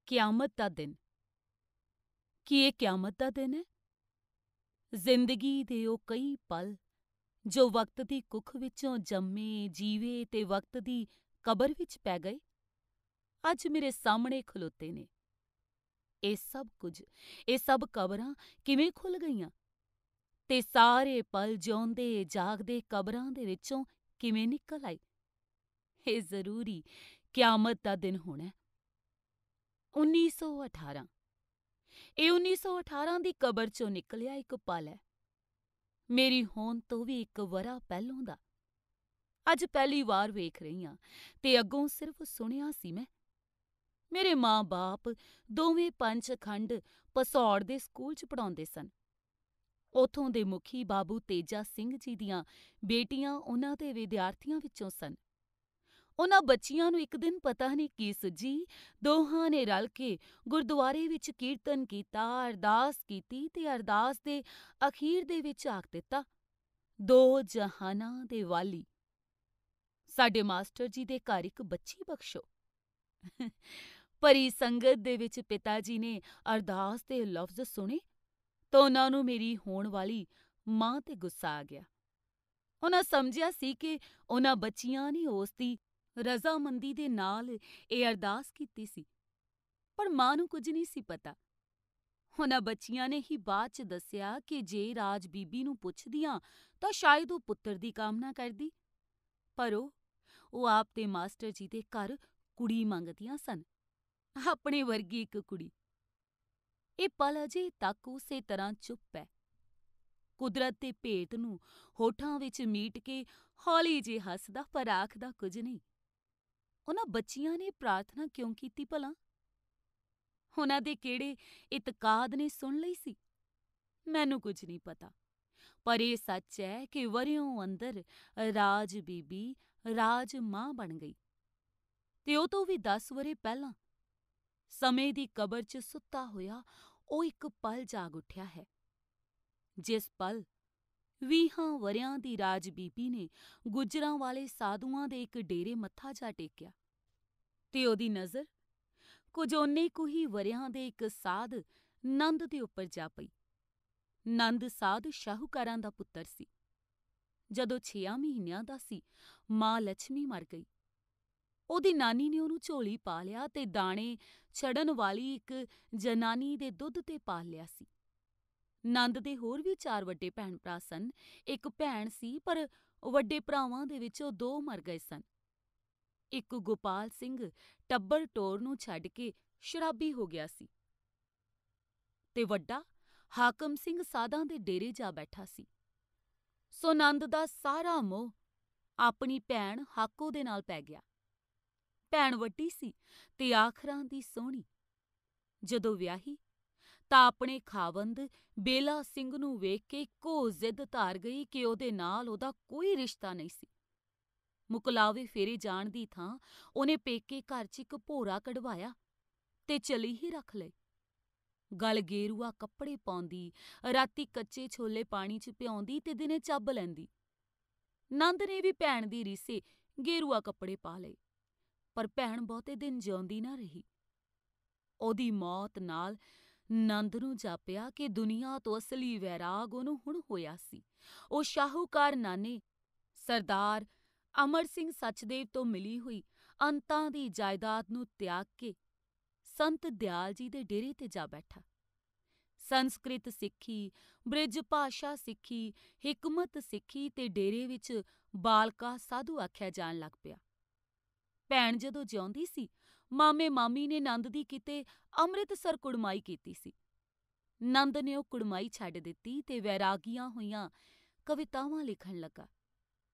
ਕਿਆਮਤ ਦਾ ਦਿਨ। ਕੀ ਇਹ ਕਿਆਮਤ ਦਾ ਦਿਨ ਹੈ? ਜ਼ਿੰਦਗੀ ਦੇ ਉਹ ਕਈ ਪਲ ਜੋ ਵਕਤ ਦੀ ਕੁੱਖ ਵਿੱਚੋਂ ਜੰਮੇ, ਜੀਵੇ ਤੇ ਵਕਤ ਦੀ ਕਬਰ ਵਿੱਚ ਪੈ ਗਏ, ਅੱਜ ਮੇਰੇ ਸਾਹਮਣੇ ਖਲੋਤੇ ਨੇ। ਇਹ ਸਭ ਕੁਝ, ਇਹ ਸਭ ਕਬਰਾਂ ਕਿਵੇਂ ਖੁੱਲ੍ਹ ਗਈਆਂ ਤੇ ਸਾਰੇ ਪਲ ਜਿਉਂਦੇ ਜਾਗਦੇ ਕਬਰਾਂ ਦੇ ਵਿੱਚੋਂ ਕਿਵੇਂ ਨਿਕਲ ਆਏ? ਇਹ ਜ਼ਰੂਰੀ ਕਿਆਮਤ ਦਾ ਦਿਨ ਹੋਣਾ ਹੈ। 1918 ਇਹ 1918 ਦੀ ਕਬਰ ਚੋਂ ਨਿਕਲਿਆ ਇੱਕ ਪਲ ਹੈ, ਮੇਰੀ ਹੋਂਦ ਤੋਂ ਵੀ ਇੱਕ ਵਰ੍ਹਾ ਪਹਿਲੋਂ ਦਾ। ਅੱਜ ਪਹਿਲੀ ਵਾਰ ਵੇਖ ਰਹੀ ਹਾਂ ਤੇ ਅੱਗੋਂ ਸਿਰਫ ਸੁਣਿਆ ਸੀ ਮੈਂ। ਮੇਰੇ ਮਾਂ-ਬਾਪ ਦੋਵੇਂ ਪੰਚਖੰਡ ਪਸੌੜ ਦੇ ਸਕੂਲ 'ਚ ਪੜ੍ਹਾਉਂਦੇ ਸਨ। ਉੱਥੋਂ ਦੇ ਮੁਖੀ ਬਾਬੂ ਤੇਜਾ ਸਿੰਘ ਜੀ ਦੀਆਂ ਬੇਟੀਆਂ ਉਹਨਾਂ ਦੇ ਵਿਦਿਆਰਥੀਆਂ ਵਿੱਚੋਂ ਸਨ। ਉਹਨਾਂ ਬੱਚੀਆਂ ਨੂੰ ਇੱਕ ਦਿਨ ਪਤਾ ਨਹੀਂ ਕੀ ਸੁੱਝੀ, ਦੋਹਾਂ ਨੇ ਰਲ ਕੇ ਗੁਰਦੁਆਰੇ ਵਿੱਚ ਕੀਰਤਨ ਕੀਤਾ, ਅਰਦਾਸ ਕੀਤੀ ਤੇ ਅਰਦਾਸ ਦੇ ਅਖੀਰ ਦੇ ਵਿੱਚ ਆਖ ਦਿੱਤਾ, ਦੋ ਜਹਾਨਾਂ ਦੇ ਵਾਲੀ, ਸਾਡੇ ਮਾਸਟਰ ਜੀ ਦੇ ਘਰ ਇੱਕ ਬੱਚੀ ਬਖਸ਼ੋ। ਭਰੀ ਸੰਗਤ ਦੇ ਵਿੱਚ ਪਿਤਾ ਜੀ ਨੇ ਅਰਦਾਸ ਦੇ ਲਫ਼ਜ਼ ਸੁਣੇ ਤਾਂ ਉਹਨਾਂ ਨੂੰ ਮੇਰੀ ਹੋਣ ਵਾਲੀ ਮਾਂ 'ਤੇ ਗੁੱਸਾ ਆ ਗਿਆ। ਉਹਨਾਂ ਸਮਝਿਆ ਸੀ ਕਿ ਉਹਨਾਂ ਬੱਚੀਆਂ ਨੇ ਉਸ ਦੀ ਰਜ਼ਾਮੰਦੀ ਦੇ ਨਾਲ ਇਹ ਅਰਦਾਸ ਕੀਤੀ ਸੀ, ਪਰ ਮਾਂ ਨੂੰ ਕੁਝ ਨਹੀਂ ਸੀ ਪਤਾ। ਉਹਨਾਂ ਬੱਚੀਆਂ ਨੇ ਹੀ ਬਾਅਦ 'ਚ ਦੱਸਿਆ ਕਿ ਜੇ ਰਾਜ ਬੀਬੀ ਨੂੰ ਪੁੱਛਦੀਆਂ ਤਾਂ ਸ਼ਾਇਦ ਉਹ ਪੁੱਤਰ ਦੀ ਕਾਮਨਾ ਕਰਦੀ, ਪਰ ਉਹ ਆਪ ਤੇ ਮਾਸਟਰ ਜੀ ਦੇ ਘਰ ਕੁੜੀ ਮੰਗਦੀਆਂ ਸਨ, ਆਪਣੇ ਵਰਗੀ ਇੱਕ ਕੁੜੀ। ਇਹ ਪਲ ਅਜੇ ਤੱਕ ਉਸੇ ਤਰ੍ਹਾਂ ਚੁੱਪ ਹੈ। ਕੁਦਰਤ ਦੇ ਭੇਤ ਨੂੰ ਹੋਠਾਂ ਵਿੱਚ ਮੀਟ ਕੇ ਹੌਲੀ ਜਿਹੀ ਹੱਸਦਾ, ਪਰ ਆਖਦਾ ਕੁਝ ਨਹੀਂ। ਉਹਨਾਂ ਬੱਚੀਆਂ ਨੇ ਪ੍ਰਾਰਥਨਾ ਕਿਉਂ ਕੀਤੀ ਭਲਾ? ਉਹਨਾਂ ਦੇ ਕਿਹੜੇ ਇਤਕਾਦ ਨੇ ਸੁਣ ਲਈ ਸੀ? ਮੈਨੂੰ ਕੁਝ ਨਹੀਂ ਪਤਾ, ਪਰ ਇਹ ਸੱਚ ਹੈ ਕਿ ਵਰ੍ਹਿਓਂ ਅੰਦਰ ਰਾਜ ਬੀਬੀ ਰਾਜ ਮਾਂ ਬਣ ਗਈ ਤੇ ਉਹ ਤੋਂ ਵੀ 10 ਵਰ੍ਹੇ ਪਹਿਲਾਂ ਸਮੇਂ ਦੀ ਕਬਰ 'ਚ ਸੁੱਤਾ ਹੋਇਆ ਉਹ ਇੱਕ ਪਲ ਜਾਗ ਉੱਠਿਆ ਹੈ, ਜਿਸ ਪਲ 20 ਵਰ੍ਹਿਆਂ ਦੀ ਰਾਜ ਬੀਬੀ ਨੇ ਗੁੱਜਰਾਂ ਵਾਲੇ ਸਾਧੂਆਂ ਦੇ ਇੱਕ ਡੇਰੇ ਮੱਥਾ ਜਾ ਟੇਕਿਆ ਤੇ ਉਹਦੀ ਨਜ਼ਰ ਕੁਝ ਓਨੇ ਕੁ ਹੀ ਵਰ੍ਹਿਆਂ ਦੇ ਇੱਕ ਸਾਧ ਨੰਦ ਦੇ ਉੱਪਰ ਜਾ ਪਈ। ਨੰਦ ਸਾਧ ਸ਼ਾਹੂਕਾਰਾਂ ਦਾ ਪੁੱਤਰ ਸੀ। ਜਦੋਂ 6 ਮਹੀਨਿਆਂ ਦਾ ਸੀ, ਮਾਂ ਲੱਛਮੀ ਮਰ ਗਈ। ਉਹਦੀ ਨਾਨੀ ਨੇ ਉਹਨੂੰ ਝੋਲੀ ਪਾ ਲਿਆ ਤੇ ਦਾਣੇ ਛੜਨ ਵਾਲੀ ਇੱਕ ਜਨਾਨੀ ਦੇ ਦੁੱਧ ਤੇ ਪਾਲ ਲਿਆ ਸੀ। ਨੰਦ ਦੇ ਹੋਰ ਵੀ 4 ਵੱਡੇ ਭੈਣ ਭਰਾ ਸਨ। ਇੱਕ ਭੈਣ ਸੀ, ਪਰ ਵੱਡੇ ਭਰਾਵਾਂ ਦੇ ਵਿੱਚੋਂ 2 ਮਰ ਗਏ ਸਨ। ਇੱਕ ਗੋਪਾਲ ਸਿੰਘ ਟੱਬਰ ਟੋਰ ਨੂੰ ਛੱਡ ਕੇ ਸ਼ਰਾਬੀ ਹੋ ਗਿਆ ਸੀ ਤੇ ਵੱਡਾ ਹਾਕਮ ਸਿੰਘ ਸਾਧਾਂ ਦੇ ਡੇਰੇ ਜਾ ਬੈਠਾ ਸੀ। ਸੋ ਨੰਦ ਦਾ ਸਾਰਾ ਮੋਹ ਆਪਣੀ ਭੈਣ ਹਾਕੋ ਦੇ ਨਾਲ ਪੈ ਗਿਆ। ਭੈਣ ਵੱਡੀ ਸੀ ਤੇ ਆਖਰਾਂ ਦੀ ਸੋਹਣੀ। ਜਦੋਂ ਵਿਆਹੀ ਤਾਂ ਆਪਣੇ ਖਾਵੰਦ ਬੇਲਾ ਸਿੰਘ ਨੂੰ ਵੇਖ ਕੇ ਇੱਕੋ ਜ਼ਿੱਦ ਧਾਰ ਗਈ ਕਿ ਉਹਦੇ ਨਾਲ ਉਹਦਾ ਕੋਈ ਰਿਸ਼ਤਾ ਨਹੀਂ ਸੀ। ਮੁਕਲਾਵੇ ਫੇਰੇ ਜਾਣ ਦੀ ਥਾਂ ਉਹਨੇ ਪੇਕੇ ਘਰ 'ਚ ਇੱਕ ਭੋਰਾ ਕਢਵਾਇਆ ਤੇ ਚਲੀ ਹੀ ਰੱਖ ਲਏ। ਗਲ ਗੇਰੂਆ ਕੱਪੜੇ ਪਾਉਂਦੀ, ਰਾਤੀ ਕੱਚੇ ਛੋਲੇ ਪਾਣੀ 'ਚ ਭਿਉਂਦੀ ਤੇ ਦਿਨੇ ਚੱਬ ਲੈਂਦੀ। ਨੰਦ ਨੇ ਵੀ ਭੈਣ ਦੀ ਰੀਸੇ ਗੇਰੂਆ ਕੱਪੜੇ ਪਾ ਲਏ, ਪਰ ਭੈਣ ਬਹੁਤੇ ਦਿਨ ਜਿਉਂਦੀ ਨਾ ਰਹੀ। ਉਹਦੀ ਮੌਤ ਨਾਲ ਨੰਦ ਨੂੰ ਜਾਪਿਆ ਕਿ ਦੁਨੀਆ ਤੋਂ ਅਸਲੀ ਵੈਰਾਗ ਉਹਨੂੰ ਹੁਣ ਹੋਇਆ ਸੀ। ਉਹ ਸ਼ਾਹੂਕਾਰ ਨਾਨੇ ਸਰਦਾਰ ਅਮਰ ਸਿੰਘ ਸਚਦੇਵ ਤੋਂ ਮਿਲੀ ਹੋਈ ਅੰਤਾਂ ਦੀ ਜਾਇਦਾਦ ਨੂੰ ਤਿਆਗ ਕੇ ਸੰਤ ਦਿਆਲ ਜੀ ਦੇ ਡੇਰੇ ਤੇ ਜਾ ਬੈਠਾ। ਸੰਸਕ੍ਰਿਤ ਸਿੱਖੀ, ਬ੍ਰਿਜ ਭਾਸ਼ਾ ਸਿੱਖੀ, ਹਿਕਮਤ ਸਿੱਖੀ ਤੇ ਡੇਰੇ ਵਿੱਚ ਬਾਲਕਾ ਸਾਧੂ ਆਖਿਆ ਜਾਣ ਲੱਗ ਪਿਆ। ਭੈਣ ਜਦੋਂ ਜਿਉਂਦੀ ਸੀ, ਮਾਮੇ ਮਾਮੀ ਨੇ ਨੰਦ ਦੀ ਕਿਤੇ ਅੰਮ੍ਰਿਤਸਰ ਕੁੜਮਾਈ ਕੀਤੀ ਸੀ। ਨੰਦ ਨੇ ਉਹ ਕੁੜਮਾਈ ਛੱਡ ਦਿੱਤੀ ਤੇ ਵੈਰਾਗੀਆਂ ਹੋਈਆਂ ਕਵਿਤਾਵਾਂ ਲਿਖਣ ਲੱਗਾ।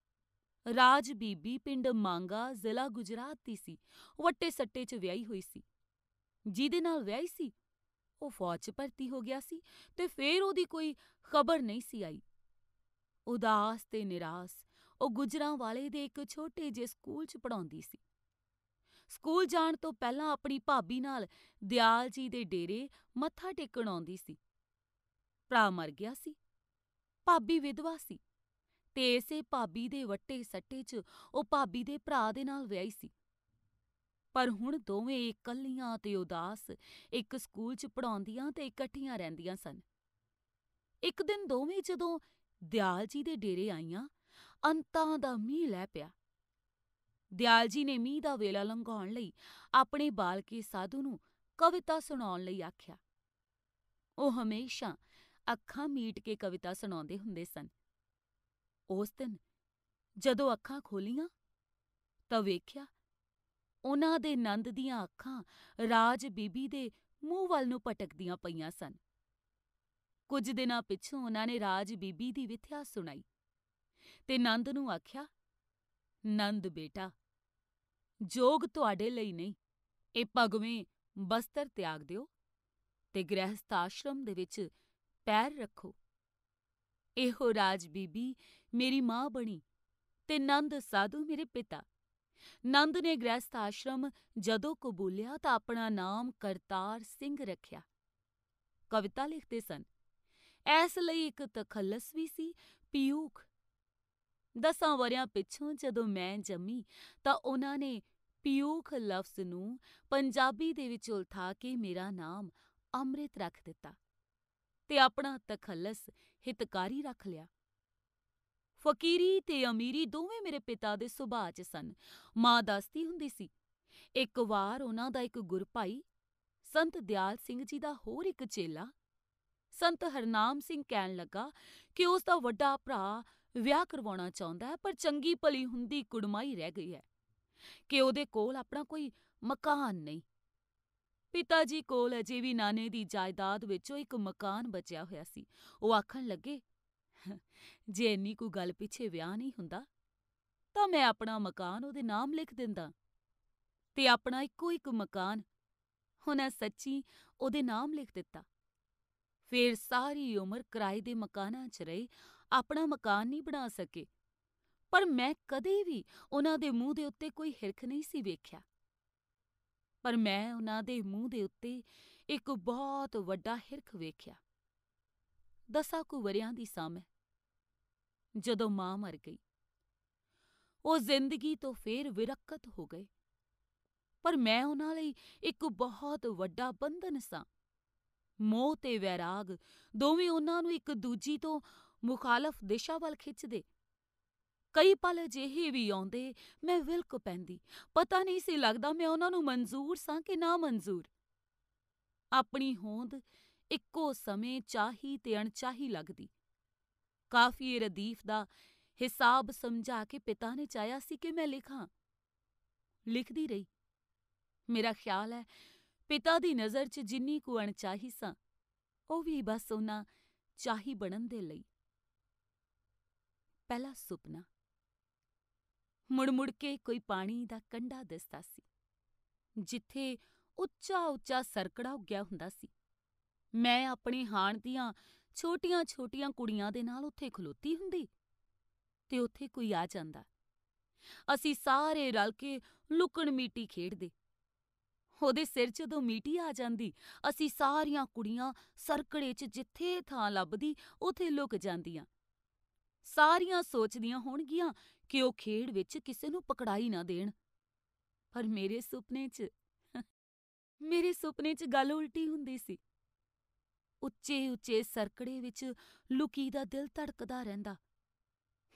ਰਾਜ ਬੀਬੀ ਪਿੰਡ ਮਾਂਗਾ, ਜ਼ਿਲ੍ਹਾ ਗੁਜਰਾਤ ਦੀ ਸੀ। ਵੱਟੇ ਸੱਟੇ 'ਚ ਵਿਆਹੀ ਹੋਈ ਸੀ। ਜਿਹਦੇ ਨਾਲ ਵਿਆਹੀ ਸੀ ਉਹ ਫੌਜ 'ਚ ਭਰਤੀ ਹੋ ਗਿਆ ਸੀ ਤੇ ਫੇਰ ਉਹਦੀ ਕੋਈ ਖ਼ਬਰ ਨਹੀਂ ਸੀ ਆਈ। ਉਦਾਸ ਤੇ ਨਿਰਾਸ ਉਹ ਗੁਜਰਾਂ ਵਾਲੇ ਦੇ ਇੱਕ ਛੋਟੇ ਜਿਹੇ ਸਕੂਲ 'ਚ ਪੜ੍ਹਾਉਂਦੀ ਸੀ। ਸਕੂਲ ਜਾਣ ਤੋਂ ਪਹਿਲਾਂ ਆਪਣੀ ਭਾਬੀ ਨਾਲ ਦਿਆਲ ਜੀ ਦੇ ਡੇਰੇ ਮੱਥਾ ਟੇਕਣ ਆਉਂਦੀ ਸੀ। ਭਰਾ ਮਰ ਗਿਆ ਸੀ, ਭਾਬੀ ਵਿਧਵਾ ਸੀ ਤੇ ਇਸੇ ਭਾਬੀ ਦੇ ਵੱਟੇ ਸੱਟੇ 'ਚ ਉਹ ਭਾਬੀ ਦੇ ਭਰਾ ਦੇ ਨਾਲ ਵਿਆਹੀ ਸੀ। ਪਰ ਹੁਣ ਦੋਵੇਂ ਇਕੱਲੀਆਂ ਤੇ ਉਦਾਸ ਇੱਕ ਸਕੂਲ 'ਚ ਪੜ੍ਹਾਉਂਦੀਆਂ ਤੇ ਇਕੱਠੀਆਂ ਰਹਿੰਦੀਆਂ ਸਨ। ਇੱਕ ਦਿਨ ਦੋਵੇਂ ਜਦੋਂ ਦਿਆਲ ਜੀ ਦੇ ਡੇਰੇ ਆਈਆਂ, ਅੰਤਾਂ ਦਾ ਮੀਂਹ ਲੈ ਪਿਆ। ਦਿਆਲ ਜੀ ਨੇ ਮੀਂਹ ਦਾ ਵੇਲਾ ਲੰਘਾਉਣ ਲਈ ਆਪਣੇ ਬਾਲਕੇ ਸਾਧੂ ਨੂੰ ਕਵਿਤਾ ਸੁਣਾਉਣ ਲਈ ਆਖਿਆ। ਉਹ ਹਮੇਸ਼ਾ ਅੱਖਾਂ ਮੀਟ ਕੇ ਕਵਿਤਾ ਸੁਣਾਉਂਦੇ ਹੁੰਦੇ ਸਨ। ਉਸ ਦਿਨ ਜਦੋਂ ਅੱਖਾਂ ਖੋਲ੍ਹੀਆਂ ਤਾਂ ਵੇਖਿਆ ਉਹਨਾਂ ਦੇ ਨੰਦ ਦੀਆਂ ਅੱਖਾਂ ਰਾਜ ਬੀਬੀ ਦੇ ਮੂੰਹ ਵੱਲ ਨੂੰ ਭਟਕਦੀਆਂ ਪਈਆਂ ਸਨ। ਕੁਝ ਦਿਨਾਂ ਪਿੱਛੋਂ ਉਹਨਾਂ ਨੇ ਰਾਜ ਬੀਬੀ ਦੀ ਵਿਥਿਆ ਸੁਣਾਈ ਤੇ ਨੰਦ ਨੂੰ ਆਖਿਆ, ਨੰਦ ਬੇਟਾ, ਜੋਗ ਤੁਹਾਡੇ ਲਈ ਨਹੀਂ, ਇਹ ਭਗਵੇਂ ਬਸਤਰ ਤਿਆਗ ਦਿਓ ਤੇ ਗ੍ਰਹਿਸਥ ਆਸ਼ਰਮ ਦੇ ਵਿੱਚ ਪੈਰ ਰੱਖੋ। ਇਹੋ ਰਾਜ ਬੀਬੀ ਮੇਰੀ ਮਾਂ ਬਣੀ ਤੇ ਨੰਦ ਸਾਧੂ ਮੇਰੇ ਪਿਤਾ। ਨੰਦ ਨੇ ਗ੍ਰਹਿਸਥ ਆਸ਼ਰਮ ਜਦੋਂ ਕਬੂਲਿਆ ਤਾਂ ਆਪਣਾ ਨਾਮ ਕਰਤਾਰ ਸਿੰਘ ਰੱਖਿਆ। ਕਵਿਤਾ ਲਿਖਦੇ ਸਨ। ਇਸ ਲਈ ਇੱਕ ਤਖੱਲਸ ਵੀ ਸੀ, ਪਿਊਖ। 10 ਵਰ੍ਹਿਆਂ ਪਿੱਛੋਂ ਜਦੋਂ ਮੈਂ ਜੰਮੀ ਤਾਂ ਉਹਨਾਂ ਨੇ ਪਿਊਖ ਲਫ਼ਜ਼ ਨੂੰ ਪੰਜਾਬੀ ਦੇ ਵਿੱਚ ਉਲਥਾ ਕੇ ਮੇਰਾ ਨਾਮ ਅੰਮ੍ਰਿਤ ਰੱਖ ਦਿੱਤਾ ਤੇ ਆਪਣਾ ਤਖੱਲਸ ਹਿਤਕਾਰੀ ਰੱਖ ਲਿਆ। ਫਕੀਰੀ ਤੇ ਅਮੀਰੀ ਦੋਵੇਂ ਮੇਰੇ ਪਿਤਾ ਦੇ ਸੁਭਾਅ 'ਚ ਸਨ। ਮਾਂ ਦੱਸਦੀ ਹੁੰਦੀ ਸੀ, ਇੱਕ ਵਾਰ ਉਹਨਾਂ ਦਾ ਇੱਕ ਗੁਰਭਾਈ ਸੰਤ ਦਿਆਲ ਸਿੰਘ ਜੀ ਦਾ ਹੋਰ ਇੱਕ ਚੇਲਾ ਸੰਤ ਹਰਨਾਮ ਸਿੰਘ ਕਹਿਣ ਲੱਗਾ ਕਿ ਉਸ ਦਾ ਵੱਡਾ ਭਰਾ ਵਿਆਹ ਕਰਵਾਉਣਾ ਚਾਹੁੰਦਾ ਹੈ, ਪਰ ਚੰਗੀ ਭਲੀ ਹੁੰਦੀ ਕੁੜਮਾਈ ਰਹਿ ਗਈ ਹੈ ਕਿ ਉਹਦੇ ਕੋਲ ਆਪਣਾ ਕੋਈ ਮਕਾਨ ਨਹੀਂ। ਪਿਤਾ ਜੀ ਕੋਲ ਅਜੇ ਵੀ ਨਾਨੇ ਦੀ ਜਾਇਦਾਦ ਵਿੱਚੋਂ ਇੱਕ ਮਕਾਨ ਬਚਿਆ ਹੋਇਆ ਸੀ। ਉਹ ਆਖਣ ਲੱਗੇ, ਜੇ ਇੰਨੀ ਕੁ ਗੱਲ ਪਿੱਛੇ ਵਿਆਹ ਨਹੀਂ ਹੁੰਦਾ ਤਾਂ ਮੈਂ ਆਪਣਾ ਮਕਾਨ ਉਹਦੇ ਨਾਮ ਲਿਖ ਦਿੰਦਾ। ਤੇ ਆਪਣਾ ਇੱਕੋ ਇੱਕ ਮਕਾਨ ਉਹਨਾਂ ਸੱਚੀ ਉਹਦੇ ਨਾਮ ਲਿਖ ਦਿੱਤਾ। ਫੇਰ ਸਾਰੀ ਉਮਰ ਕਿਰਾਏ ਦੇ ਮਕਾਨਾਂ 'ਚ ਰਹੇ, ਆਪਣਾ ਮਕਾਨ ਨਹੀਂ ਬਣਾ ਸਕੇ। ਪਰ ਮੈਂ ਕਦੇ ਵੀ ਉਹਨਾਂ ਦੇ ਮੂੰਹ ਦੇ ਉੱਤੇ ਕੋਈ ਹਿਰਖ ਨਹੀਂ ਸੀ ਵੇਖਿਆ। ਪਰ ਮੈਂ ਉਹਨਾਂ ਦੇ ਮੂੰਹ ਦੇ ਉੱਤੇ ਇੱਕ ਬਹੁਤ ਵੱਡਾ ਹਿਰਖ ਵੇਖਿਆ। 10 ਕੁ ਵਰ੍ਹਿਆਂ ਦੀ ਸਾਂ ਮੈਂ, ਜਦੋਂ ਮਾਂ ਮਰ ਗਈ। ਉਹ ਜ਼ਿੰਦਗੀ ਤੋਂ ਫੇਰ ਵਿਰਕਤ ਹੋ ਗਏ, ਪਰ ਮੈਂ ਉਹਨਾਂ ਲਈ ਇੱਕ ਬਹੁਤ ਵੱਡਾ ਬੰਧਨ ਸਾਂ। ਮੋਹ ਤੇ ਵੈਰਾਗ ਦੋਵੇਂ ਉਹਨਾਂ ਨੂੰ ਇੱਕ ਦੂਜੀ ਤੋਂ ਮੁਖਾਲਫ ਦਿਸ਼ਾ ਵੱਲ ਖਿੱਚਦੇ। ਕਈ ਪਲ ਅਜਿਹੇ ਵੀ ਆਉਂਦੇ ਮੈਂ ਵਿਲਕ ਪੈਂਦੀ, ਪਤਾ ਨਹੀਂ ਸੀ ਲੱਗਦਾ ਮੈਂ ਉਹਨਾਂ ਨੂੰ ਮਨਜ਼ੂਰ ਸਾਂ ਕਿ ਨਾ ਮਨਜ਼ੂਰ। ਆਪਣੀ ਹੋਂਦ ਇੱਕੋ ਸਮੇਂ ਚਾਹੀ ਤੇ ਅਣਚਾਹੀ ਲੱਗਦੀ। ਕਾਫੀਏ ਰਦੀਫ ਦਾ ਹਿਸਾਬ ਸਮਝਾ ਕੇ ਪਿਤਾ ਨੇ ਚਾਹਿਆ ਸੀ ਕਿ ਮੈਂ ਲਿਖਾਂ। ਲਿਖਦੀ ਰਹੀ। ਮੇਰਾ ਖਿਆਲ ਹੈ ਪਿਤਾ ਦੀ ਨਜ਼ਰ 'ਚ ਜਿੰਨੀ ਕੁ ਅਣਚਾਹੀ ਸਾਂ, ਉਹ ਵੀ ਬਸ ਉਹਨਾਂ ਚਾਹੀ ਬਣਨ ਦੇ ਲਈ। ਪਹਿਲਾ ਸੁਪਨਾ। ਮੁੜ ਕੇ ਕੋਈ ਪਾਣੀ ਦਾ ਕੰਢਾ ਦਿਸਦਾ ਸੀ, ਜਿੱਥੇ ਉੱਚਾ ਉੱਚਾ ਸਰਕੜਾ ਉੱਗਿਆ ਹੁੰਦਾ ਸੀ। ਮੈਂ ਆਪਣੇ ਹਾਣ ਦੀਆਂ ਛੋਟੀਆਂ ਛੋਟੀਆਂ ਕੁੜੀਆਂ ਦੇ ਨਾਲ ਉੱਥੇ ਖਲੋਤੀ ਹੁੰਦੀ ਤੇ ਉੱਥੇ ਕੋਈ ਆ ਜਾਂਦਾ। ਅਸੀਂ ਸਾਰੇ ਰਲ ਕੇ ਲੁਕਣ ਮੀਟੀ ਖੇਡਦੇ। ਉਹਦੇ ਸਿਰ ਜਦੋਂ ਮੀਟੀ ਆ ਜਾਂਦੀ, ਅਸੀਂ ਸਾਰੀਆਂ ਕੁੜੀਆਂ ਸਰਕੜੇ 'ਚ ਜਿੱਥੇ ਥਾਂ ਲੱਭਦੀ ਉੱਥੇ ਲੁਕ ਜਾਂਦੀਆਂ। ਸਾਰੀਆਂ ਸੋਚਦੀਆਂ ਹੋਣਗੀਆਂ ਕਿ ਉਹ ਖੇਡ ਵਿੱਚ ਕਿਸੇ ਨੂੰ ਪਕੜਾਈ ਨਾ ਦੇਣ। ਪਰ ਮੇਰੇ ਸੁਪਨੇ 'ਚ ਗੱਲ ਉਲਟੀ ਹੁੰਦੀ ਸੀ। ਉੱਚੇ ਉੱਚੇ ਸਰਕੜੇ ਵਿੱਚ ਲੁਕੀ ਦਾ ਦਿਲ ਧੜਕਦਾ ਰਹਿੰਦਾ।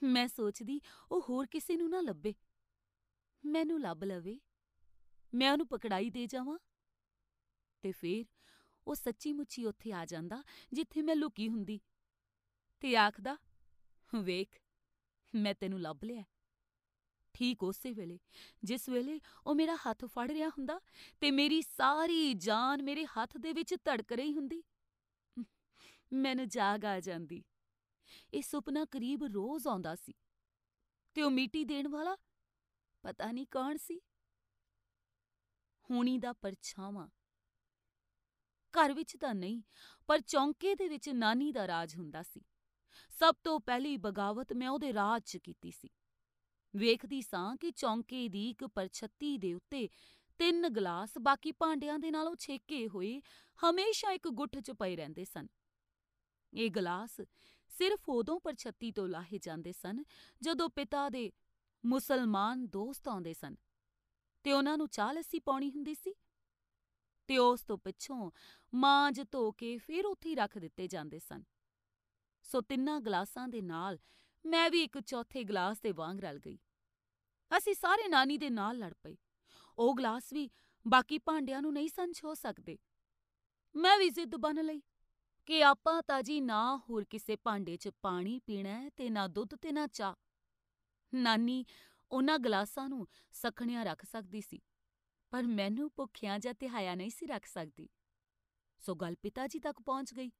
ਮੈਂ ਸੋਚਦੀ ਉਹ ਹੋਰ ਕਿਸੇ ਨੂੰ ਨਾ ਲੱਭੇ, ਮੈਨੂੰ ਲੱਭ ਲਵੇ, ਮੈਂ ਉਹਨੂੰ ਪਕੜਾਈ ਦੇ ਜਾਵਾਂ। ਤੇ ਫੇਰ ਉਹ ਸੱਚੀ ਮੁੱਚੀ ਉੱਥੇ ਆ ਜਾਂਦਾ ਜਿੱਥੇ ਮੈਂ ਲੁਕੀ ਹੁੰਦੀ ਤੇ ਆਖਦਾ, ਵੇਖ ਮੈਂ ਤੈਨੂੰ ਲੱਭ ਲਿਆ। ਠੀਕ ਉਸੇ ਵੇਲੇ ਜਿਸ ਵੇਲੇ ਉਹ ਮੇਰਾ ਹੱਥ ਫੜ ਰਿਹਾ ਹੁੰਦਾ ਤੇ ਮੇਰੀ ਸਾਰੀ ਜਾਨ ਮੇਰੇ ਹੱਥ ਦੇ ਵਿੱਚ ਧੜਕ ਰਹੀ ਹੁੰਦੀ, ਮੈਨੂੰ ਜਾਗ ਆ ਜਾਂਦੀ। ਇਹ ਸੁਪਨਾ ਕਰੀਬ ਰੋਜ਼ ਆਉਂਦਾ ਸੀ ਤੇ ਉਹ ਮੀਟੀ ਦੇਣ ਵਾਲਾ ਪਤਾ ਨਹੀਂ ਕੌਣ ਸੀ। ਹੋਣੀ ਦਾ ਪਰਛਾਵਾਂ। ਘਰ ਵਿੱਚ ਤਾਂ ਨਹੀਂ, ਪਰ ਚੌਂਕੇ ਦੇ ਵਿੱਚ ਨਾਨੀ ਦਾ ਰਾਜ ਹੁੰਦਾ ਸੀ। ਸਭ ਤੋਂ ਪਹਿਲੀ ਬਗਾਵਤ ਮੈਂ ਉਹਦੇ ਰਾਜ 'ਚ ਕੀਤੀ ਸੀ। ਵੇਖਦੀ ਸਾਂ ਕਿ ਚੌਂਕੇ ਦੀ ਇੱਕ ਪਰਛੱਤੀ ਦੇ ਉੱਤੇ 3 ਗਲਾਸ ਬਾਕੀ ਭਾਂਡਿਆਂ ਦੇ ਨਾਲੋਂ ਛੇਕੇ ਹੋਏ ਹਮੇਸ਼ਾ ਇੱਕ ਗੁੱਠ 'ਚ ਪਏ ਰਹਿੰਦੇ ਸਨ। ਇਹ ਗਲਾਸ ਸਿਰਫ ਉਦੋਂ ਪਰਛੱਤੀ ਤੋਂ ਲਾਹੇ ਜਾਂਦੇ ਸਨ ਜਦੋਂ ਪਿਤਾ ਦੇ ਮੁਸਲਮਾਨ ਦੋਸਤ ਆਉਂਦੇ ਸਨ ਤੇ ਉਹਨਾਂ ਨੂੰ ਚਾਹ ਲੱਸੀ ਪਾਉਣੀ ਹੁੰਦੀ ਸੀ ਤੇ ਉਸ ਤੋਂ ਪਿੱਛੋਂ ਮਾਂਜ ਧੋ ਕੇ ਫਿਰ ਉੱਥੇ ਹੀ ਰੱਖ ਦਿੱਤੇ ਜਾਂਦੇ ਸਨ। ਸੋ ਤਿੰਨਾਂ ਗਲਾਸਾਂ ਦੇ ਨਾਲ ਮੈਂ ਵੀ ਇੱਕ ਚੌਥੇ ਗਲਾਸ ਦੇ ਵਾਂਗ ਰਲ ਗਈ। ਅਸੀਂ ਸਾਰੇ ਨਾਨੀ ਦੇ ਨਾਲ ਲੜ ਪਏ। ਉਹ ਗਲਾਸ ਵੀ ਬਾਕੀ ਭਾਂਡਿਆਂ ਨੂੰ ਨਹੀਂ ਸਨ ਛੋਹ ਸਕਦੇ। ਮੈਂ ਵੀ ਜ਼ਿੱਦ ਬੰਨ੍ਹ ਲਈ ਕਿ ਆਪਾਂ ਤਾਂ ਜੀ ਨਾ ਹੋਰ ਕਿਸੇ ਭਾਂਡੇ 'ਚ ਪਾਣੀ ਪੀਣਾ ਹੈ ਤੇ ਨਾ ਦੁੱਧ ਤੇ ਨਾ ਚਾਹ। ਨਾਨੀ ਉਹਨਾਂ ਗਲਾਸਾਂ ਨੂੰ ਸਖਣਿਆਂ ਰੱਖ ਸਕਦੀ ਸੀ, ਪਰ ਮੈਨੂੰ ਭੁੱਖਿਆਂ ਜਾਂ ਤਿਹਾਇਆ ਨਹੀਂ ਸੀ ਰੱਖ ਸਕਦੀ। ਸੋ ਗੱਲ ਪਿਤਾ ਜੀ ਤੱਕ ਪਹੁੰਚ ਗਈ।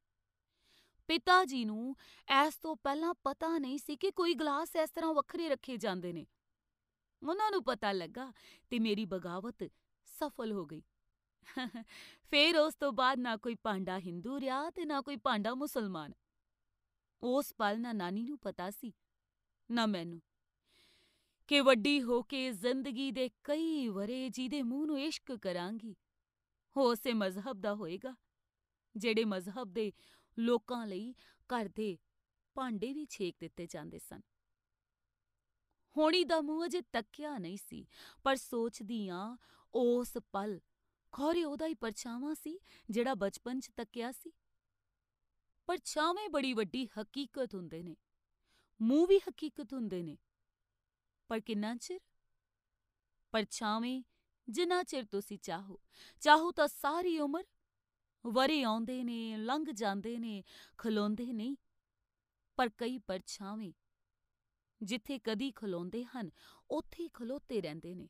ਪਿਤਾ ਜੀ ਨੂੰ ਇਸ ਤੋਂ ਪਹਿਲਾਂ ਪਤਾ ਨਹੀਂ ਸੀ ਕਿ ਕੋਈ ਗਲਾਸ ਇਸ ਤਰ੍ਹਾਂ ਵੱਖਰੇ ਰੱਖੇ ਜਾਂਦੇ ਨੇ। ਉਹਨਾਂ ਨੂੰ ਪਤਾ ਲੱਗਾ ਤੇ ਮੇਰੀ ਬਗਾਵਤ ਸਫਲ ਹੋ ਗਈ। ਫੇਰ ਉਸ ਤੋਂ ਬਾਅਦ ਨਾ ਕੋਈ ਭਾਂਡਾ ਹਿੰਦੂ ਰਿਹਾ ਤੇ ਨਾ ਕੋਈ ਭਾਂਡਾ ਮੁਸਲਮਾਨ। ਉਸ ਪਲ ਨਾ ਨਾਨੀ ਨੂੰ ਪਤਾ ਸੀ ਨਾ ਮੈਨੂੰ ਕਿ ਵੱਡੀ ਹੋ ਕੇ ਜ਼ਿੰਦਗੀ ਦੇ ਕਈ ਵਰ੍ਹੇ ਜਿਹਦੇ ਮੂੰਹ ਨੂੰ ਇਸ਼ਕ ਕਰਾਂਗੀ, ਉਹ ਉਸੇ ਮਜ਼ਹਬ ਦਾ ਹੋਏਗਾ ਜਿਹੜੇ ਮਜ਼ਹਬ ਦੇ ਲੋਕਾਂ ਲਈ ਘਰ ਦੇ ਭਾਂਡੇ ਵੀ ਛੇਕ ਦਿੱਤੇ ਜਾਂਦੇ ਸਨ। ਹੋਣੀ ਦਾ ਮੂੰਹ ਅਜੇ ਤੱਕਿਆ ਨਹੀਂ ਸੀ, ਪਰ ਸੋਚਦੀ ਆਂ ਉਸ ਪਲ ਖੌਰੇ ਉਹਦਾ ਹੀ ਪਰਛਾਵਾਂ ਸੀ ਜਿਹੜਾ ਬਚਪਨ 'ਚ ਤੱਕਿਆ ਸੀ। ਪਰਛਾਵੇਂ ਬੜੀ ਵੱਡੀ ਹਕੀਕਤ ਹੁੰਦੇ ਨੇ, ਮੂੰਹ ਵੀ ਹਕੀਕਤ ਹੁੰਦੇ ਨੇ, ਪਰ ਕਿੰਨਾ ਚਿਰ? ਪਰਛਾਵੇਂ ਜਿੰਨਾ ਚਿਰ ਤੁਸੀਂ ਚਾਹੋ ਤਾਂ ਸਾਰੀ ਉਮਰ। ਵਰ੍ਹੇ ਆਉਂਦੇ ਨੇ, ਲੰਘ ਜਾਂਦੇ ਨੇ, ਖਲੋਂਦੇ ਨਹੀਂ। ਪਰ ਕਈ ਪਰਛਾਵੇਂ ਜਿੱਥੇ ਕਦੀ ਖਲੋਂਦੇ ਹਨ, ਉੱਥੇ ਹੀ ਖਲੋਤੇ ਰਹਿੰਦੇ ਨੇ।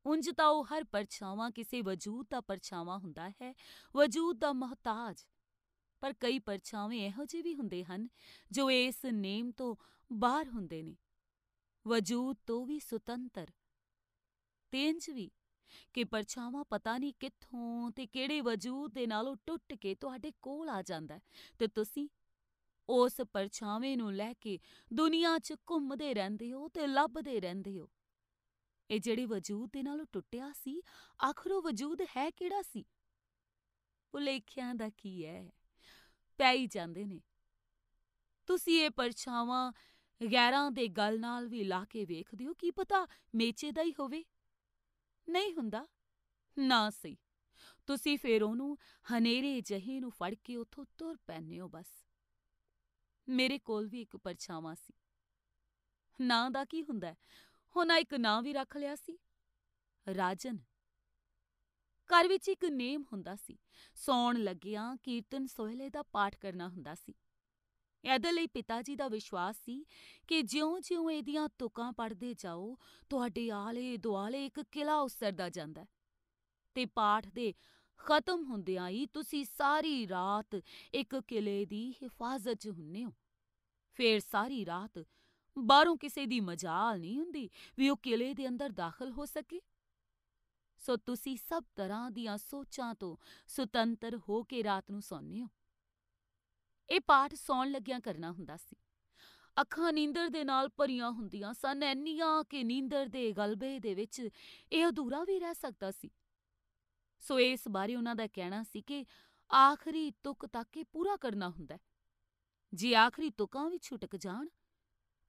ਉਂਝ ਤਾਂ ਉਹ ਹਰ ਪਰਛਾਵਾਂ ਕਿਸੇ ਵਜੂਦ ਦਾ ਪਰਛਾਵਾਂ ਹੁੰਦਾ ਹੈ, ਵਜੂਦ ਦਾ ਮੁਹਤਾਜ। ਪਰ ਕਈ ਪਰਛਾਵੇਂ ਇਹੋ ਜਿਹੇ ਵੀ ਹੁੰਦੇ ਹਨ ਜੋ ਇਸ ਨੇਮ ਤੋਂ ਬਾਹਰ ਹੁੰਦੇ ਨੇ, ਵਜੂਦ ਤੋਂ ਵੀ ਸੁਤੰਤਰ। ਤੇ ਇੰਝ ਵੀ ਕਿ ਪਰਛਾਵਾਂ ਪਤਾ ਨਹੀਂ ਕਿੱਥੋਂ ਤੇ ਕਿਹੜੇ ਵਜੂਦ ਦੇ ਨਾਲੋਂ ਟੁੱਟ ਕੇ ਤੁਹਾਡੇ ਕੋਲ ਆ ਜਾਂਦਾ ਹੈ ਤੇ ਤੁਸੀਂ ਉਸ ਪਰਛਾਵੇਂ ਨੂੰ ਲੈ ਕੇ ਦੁਨੀਆ 'ਚ ਘੁੰਮਦੇ ਰਹਿੰਦੇ ਹੋ ਤੇ ਲੱਭਦੇ ਰਹਿੰਦੇ ਹੋ। ਇਹ ਜਿਹੜੇ ਵਜੂਦ ਦੇ ਨਾਲੋਂ ਟੁੱਟਿਆ ਸੀ, ਆਖਰ ਉਹ ਵਜੂਦ ਹੈ ਕਿਹੜਾ ਸੀ? ਭੁਲੇਖਿਆਂ ਦਾ ਕੀ ਹੈ, ਪੈ ਹੀ ਜਾਂਦੇ ਨੇ। ਤੁਸੀਂ ਇਹ ਪਰਛਾਵਾਂ ਗੈਰਾਂ ਦੇ ਗਲ ਨਾਲ ਵੀ ਲਾ ਕੇ ਵੇਖਦੇ ਹੋ, ਕੀ ਪਤਾ ਮੇਚੇ ਦਾ ਹੀ ਹੋਵੇ। ਨਹੀਂ ਹੁੰਦਾ ਨਾ ਸਹੀ, ਤੁਸੀਂ ਫੇਰ ਉਹਨੂੰ ਹਨੇਰੇ ਜਿਹੇ ਨੂੰ ਫੜ ਕੇ ਉੱਥੋਂ ਤੁਰ ਪੈਂਦੇ ਹੋ ਬਸ। ਮੇਰੇ ਕੋਲ ਵੀ ਇੱਕ ਪਰਛਾਵਾਂ ਸੀ। ਨਾਂ ਦਾ ਕੀ ਹੁੰਦਾ, ਹੁਣ ਇੱਕ ਨਾਂ ਵੀ ਰੱਖ ਲਿਆ ਸੀ, ਰਾਜਨ। ਘਰ ਵਿੱਚ ਇੱਕ ਨੇਮ ਹੁੰਦਾ ਸੀ, ਸੌਣ ਲੱਗਿਆਂ ਕੀਰਤਨ ਸੋਹਿਲੇ ਦਾ ਪਾਠ ਕਰਨਾ ਹੁੰਦਾ ਸੀ। ਇਹਦੇ ਲਈ ਪਿਤਾ ਜੀ ਦਾ ਵਿਸ਼ਵਾਸ ਸੀ ਕਿ ਜਿਉਂ-ਜਿਉਂ ਇਹਦੀਆਂ ਤੁਕਾਂ ਪੜ੍ਹਦੇ ਜਾਓ, ਤੁਹਾਡੇ ਆਲੇ ਦੁਆਲੇ ਇੱਕ ਕਿਲ੍ਹਾ ਉਸਰਦਾ ਜਾਂਦਾ ਤੇ ਪਾਠ ਦੇ ਖ਼ਤਮ ਹੁੰਦਿਆਂ ਹੀ ਤੁਸੀਂ ਸਾਰੀ ਰਾਤ ਇੱਕ ਕਿਲ੍ਹੇ ਦੀ ਹਿਫਾਜ਼ਤ 'ਚ ਹੁੰਨੇ ਹੋ। ਫੇਰ ਸਾਰੀ ਰਾਤ ਬਾਹਰੋਂ ਕਿਸੇ ਦੀ ਮਜਾਲ ਨਹੀਂ ਹੁੰਦੀ ਵੀ ਉਹ ਕਿਲ੍ਹੇ ਦੇ ਅੰਦਰ ਦਾਖਲ ਹੋ ਸਕੇ। ਸੋ ਤੁਸੀਂ ਸਭ ਤਰ੍ਹਾਂ ਦੀਆਂ ਸੋਚਾਂ ਤੋਂ ਸੁਤੰਤਰ ਹੋ ਕੇ ਰਾਤ ਨੂੰ ਸੌਂਦੇ ਹੋ। ਇਹ ਪਾਠ ਸੌਣ ਲੱਗਿਆਂ ਕਰਨਾ ਹੁੰਦਾ ਸੀ। ਅੱਖਾਂ ਨੀਂਦਰ ਦੇ ਨਾਲ ਭਰੀਆਂ ਹੁੰਦੀਆਂ ਸਨ, ਇੰਨੀਆਂ ਕਿ ਨੀਂਦਰ ਦੇ ਗਲਬੇ ਦੇ ਵਿੱਚ ਇਹ ਅਧੂਰਾ ਵੀ ਰਹਿ ਸਕਦਾ ਸੀ। ਸੋ ਇਸ ਬਾਰੇ ਉਹਨਾਂ ਦਾ ਕਹਿਣਾ ਸੀ ਕਿ ਆਖਰੀ ਤੁਕ ਤੱਕ ਇਹ ਪੂਰਾ ਕਰਨਾ ਹੁੰਦਾ। ਜੇ ਆਖਰੀ ਤੁਕਾਂ ਵੀ ਛੁਟਕ ਜਾਣ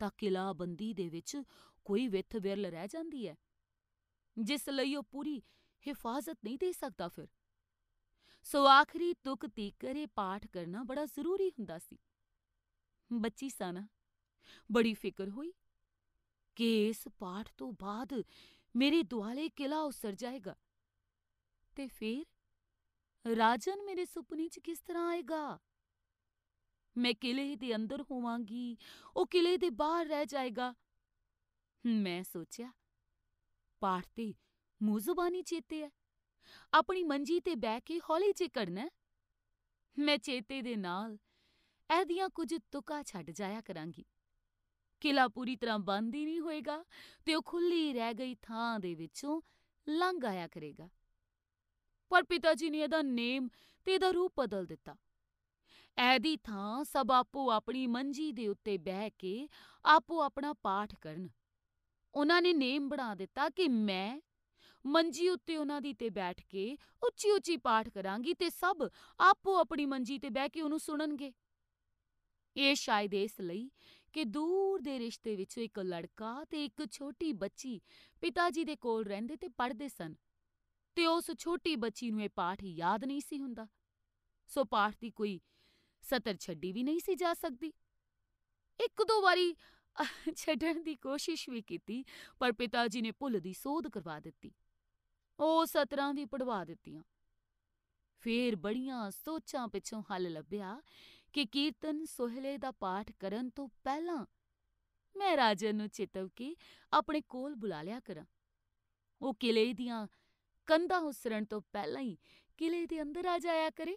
ਤਾਂ ਕਿਲ੍ਹਾਬੰਦੀ ਦੇ ਵਿੱਚ ਕੋਈ ਵਿੱਥ ਵਿਰਲ ਰਹਿ ਜਾਂਦੀ ਹੈ, ਜਿਸ ਲਈ ਉਹ ਪੂਰੀ ਹਿਫਾਜ਼ਤ ਨਹੀਂ ਦੇ ਸਕਦਾ ਫਿਰ। ਸੋ ਆਖਰੀ ਤੁਕ ਤੀਕਰ ਇਹ ਪਾਠ ਕਰਨਾ ਬੜਾ ਜ਼ਰੂਰੀ ਹੁੰਦਾ ਸੀ। ਬੱਚੀ ਸਾਂ, ਬੜੀ ਫਿਕਰ ਹੋਈ ਕਿ ਇਸ ਪਾਠ ਤੋਂ ਬਾਅਦ ਮੇਰੇ ਦੁਆਲੇ ਕਿਲ੍ਹਾ ਉਸਰ ਜਾਏਗਾ ਤੇ ਫੇਰ ਰਾਜਨ ਮੇਰੇ ਸੁਪਨੇ 'ਚ ਕਿਸ ਤਰ੍ਹਾਂ ਆਏਗਾ? ਮੈਂ ਕਿਲ੍ਹੇ ਦੇ ਅੰਦਰ ਹੋਵਾਂਗੀ, ਉਹ ਕਿਲ੍ਹੇ ਦੇ ਬਾਹਰ ਰਹਿ ਜਾਏਗਾ। ਮੈਂ ਸੋਚਿਆ, ਪਾਠ ਤੇ ਮੂੰਹ ਜ਼ੁਬਾਨੀ ਚੇਤੇ ਹੈ, ਆਪਣੀ ਮੰਜੀ ਤੇ ਬਹਿ ਕੇ ਹੌਲੀ ਜਿਹੇ ਕਰਨਾ। ਮੈਂ ਚੇਤੇ ਦੇ ਨਾਲ ਇਹਦੀਆਂ ਕੁਝ ਤੁਕਾਂ ਛੱਡ ਜਾਇਆ ਕਰਾਂਗੀ। ਕਿਲ੍ਹਾ ਪੂਰੀ ਤਰ੍ਹਾਂ ਬੰਦ ਹੀ ਨਹੀਂ ਹੋਏਗਾ ਤੇ ਉਹ ਖੁੱਲ੍ਹੀ ਰਹਿ ਗਈ ਥਾਂ ਦੇ ਵਿੱਚੋਂ ਲੰਘ ਆਇਆ ਕਰੇਗਾ। ਪਰ ਪਿਤਾ ਜੀ ਨੇ ਇਹਦਾ ਨੇਮ ਤੇ ਇਹਦਾ ਰੂਪ ਬਦਲ ਦਿੱਤਾ। ਇਹਦੀ ਥਾਂ ਸਭ ਆਪੋ ਆਪਣੀ ਮੰਜੀ ਦੇ ਉੱਤੇ ਬਹਿ ਕੇ ਆਪੋ ਆਪਣਾ ਪਾਠ ਕਰਨ। ਉਹਨਾਂ ਨੇ ਨੇਮ ਬਣਾ ਦਿੱਤਾ ਕਿ ਮੈਂ ਮੰਜੀ ਉੱਤੇ ਉਹਨਾਂ ਦੀ ਤੇ ਬੈਠ ਕੇ ਉੱਚੀ-ਉੱਚੀ ਪਾਠ ਕਰਾਂਗੀ ਤੇ ਸਭ ਆਪੋ ਆਪਣੀ ਮੰਜੀ ਤੇ ਬਹਿ ਕੇ ਉਹਨੂੰ ਸੁਣਨਗੇ। ਇਹ ਸ਼ਾਇਦ ਇਸ ਲਈ ਕਿ ਦੂਰ ਦੇ ਰਿਸ਼ਤੇ ਵਿੱਚੋਂ ਇੱਕ ਲੜਕਾ ਤੇ ਇੱਕ ਛੋਟੀ ਬੱਚੀ ਪਿਤਾ ਜੀ ਦੇ ਕੋਲ ਰਹਿੰਦੇ ਤੇ ਪੜ੍ਹਦੇ ਸਨ ਤੇ ਉਸ ਛੋਟੀ ਬੱਚੀ ਨੂੰ ਇਹ ਪਾਠ ਯਾਦ ਨਹੀਂ ਸੀ ਹੁੰਦਾ, ਸੋ ਪਾਠ ਦੀ ਕੋਈ ਸਤਰ ਛੱਡੀ ਵੀ ਨਹੀਂ ਸੀ ਜਾ ਸਕਦੀ। ਇੱਕ ਦੋ ਵਾਰੀ ਛੱਡਣ ਦੀ ਕੋਸ਼ਿਸ਼ ਵੀ ਕੀਤੀ, ਪਰ ਪਿਤਾ ਜੀ ਨੇ ਭੁੱਲ ਦੀ ਸੋਧ ਕਰਵਾ ਦਿੱਤੀ। ਉਹ ਸਤਰਾਂ ਵੀ ਪੜ੍ਹਵਾ ਦਿੱਤੀਆਂ। ਫੇਰ ਬੜੀਆਂ ਸੋਚਾਂ ਪਿੱਛੋਂ ਹੱਲ ਲੱਭਿਆ ਕਿ ਕੀਰਤਨ ਸੋਹਿਲੇ ਦਾ ਪਾਠ ਕਰਨ ਤੋਂ ਪਹਿਲਾਂ ਮੈਂ ਰਾਜਨ ਨੂੰ ਚਿਤਵ ਕੇ ਆਪਣੇ ਕੋਲ ਬੁਲਾ ਲਿਆ ਕਰਾਂ। ਉਹ ਕਿਲ੍ਹੇ ਦੀਆਂ ਕੰਧਾਂ ਉਸਰਨ ਤੋਂ ਪਹਿਲਾਂ ਹੀ ਕਿਲ੍ਹੇ ਦੇ ਅੰਦਰ ਆ ਜਾਇਆ ਕਰੇ।